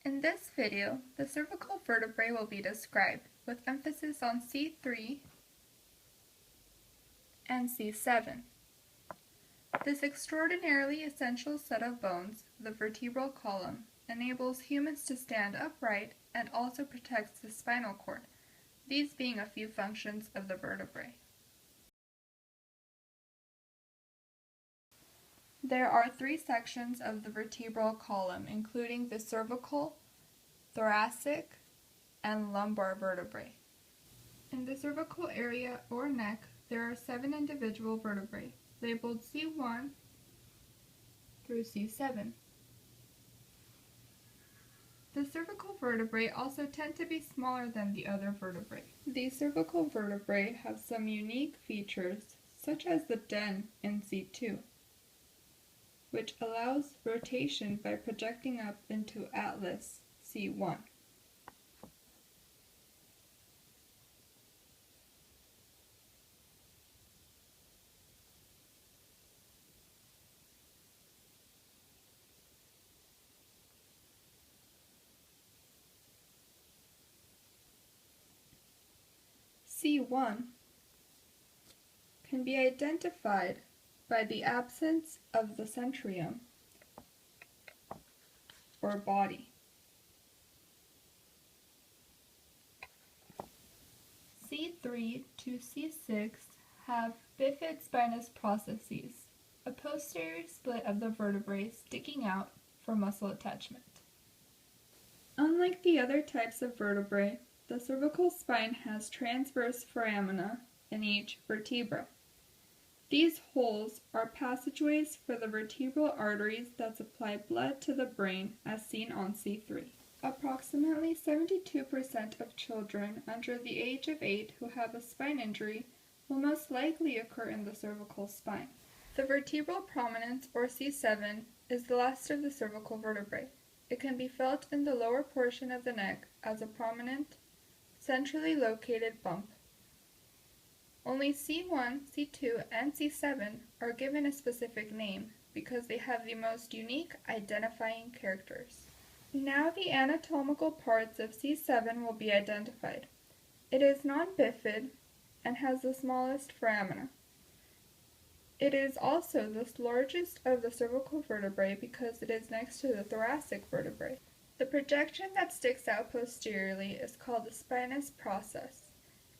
In this video, the cervical vertebrae will be described, with emphasis on C3 and C7. This extraordinarily essential set of bones, the vertebral column, enables humans to stand upright and also protects the spinal cord, these being a few functions of the vertebrae. There are three sections of the vertebral column, including the cervical, thoracic, and lumbar vertebrae. In the cervical area or neck, there are 7 individual vertebrae, labeled C1 through C7. The cervical vertebrae also tend to be smaller than the other vertebrae. These cervical vertebrae have some unique features, such as the den in C2, which allows rotation by projecting up into atlas C1. C1 can be identified by the absence of the centrium, or body. C3 to C6 have bifid spinous processes, a posterior split of the vertebrae sticking out for muscle attachment. Unlike the other types of vertebrae, the cervical spine has transverse foramina in each vertebra. These holes are passageways for the vertebral arteries that supply blood to the brain, as seen on C3. Approximately 72% of children under the age of 8 who have a spine injury will most likely occur in the cervical spine. The vertebral prominence, or C7, is the last of the cervical vertebrae. It can be felt in the lower portion of the neck as a prominent, centrally located bump. Only C1, C2, and C7 are given a specific name because they have the most unique identifying characters. Now the anatomical parts of C7 will be identified. It is non-bifid and has the smallest foramina. It is also the largest of the cervical vertebrae because it is next to the thoracic vertebrae. The projection that sticks out posteriorly is called the spinous process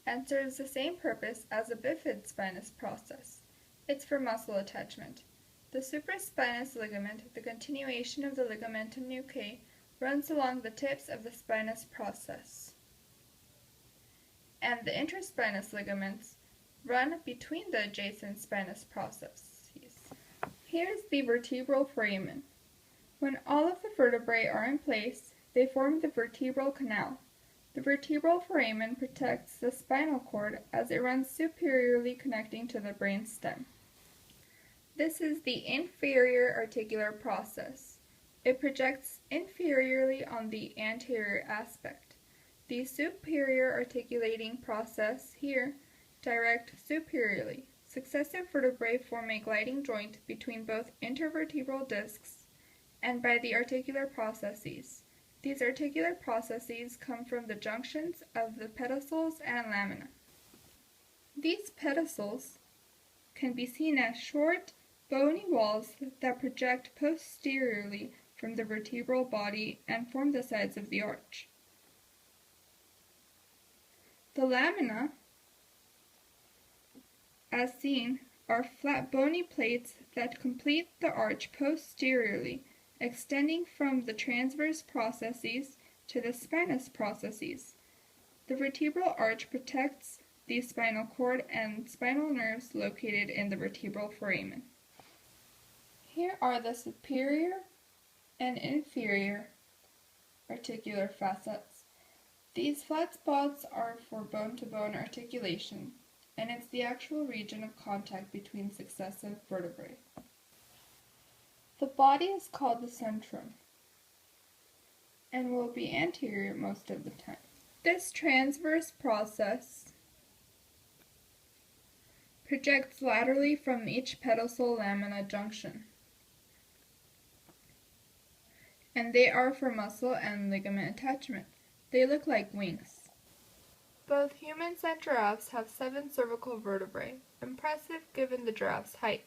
and serves the same purpose as a bifid spinous process. It's for muscle attachment. The supraspinous ligament, the continuation of the ligamentum nuchae, runs along the tips of the spinous process, and the interspinous ligaments run between the adjacent spinous processes. Here's the vertebral foramen. When all of the vertebrae are in place, they form the vertebral canal. The vertebral foramen protects the spinal cord as it runs superiorly connecting to the brain stem. This is the inferior articular process. It projects inferiorly on the anterior aspect. The superior articulating process here direct superiorly. Successive vertebrae form a gliding joint between both intervertebral discs and by the articular processes. These articular processes come from the junctions of the pedicels and lamina. These pedicels can be seen as short, bony walls that project posteriorly from the vertebral body and form the sides of the arch. The lamina, as seen, are flat bony plates that complete the arch posteriorly, extending from the transverse processes to the spinous processes. The vertebral arch protects the spinal cord and spinal nerves located in the vertebral foramen. Here are the superior and inferior articular facets. These flat spots are for bone-to-bone articulation, and it's the actual region of contact between successive vertebrae. The body is called the centrum and will be anterior most of the time. This transverse process projects laterally from each pedicel lamina junction. and they are for muscle and ligament attachment. They look like wings. Both humans and giraffes have 7 cervical vertebrae, impressive given the giraffe's height.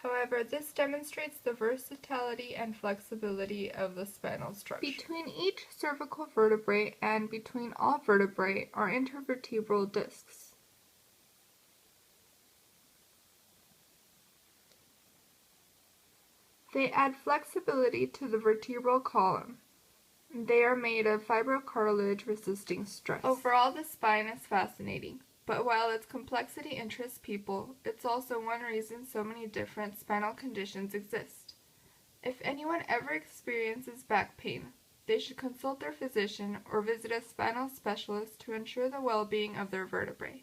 However, this demonstrates the versatility and flexibility of the spinal structure. Between each cervical vertebrae and between all vertebrae are intervertebral discs. They add flexibility to the vertebral column. They are made of fibrocartilage resisting stress. Overall, the spine is fascinating, but while its complexity interests people, it's also one reason so many different spinal conditions exist. If anyone ever experiences back pain, they should consult their physician or visit a spinal specialist to ensure the well-being of their vertebrae.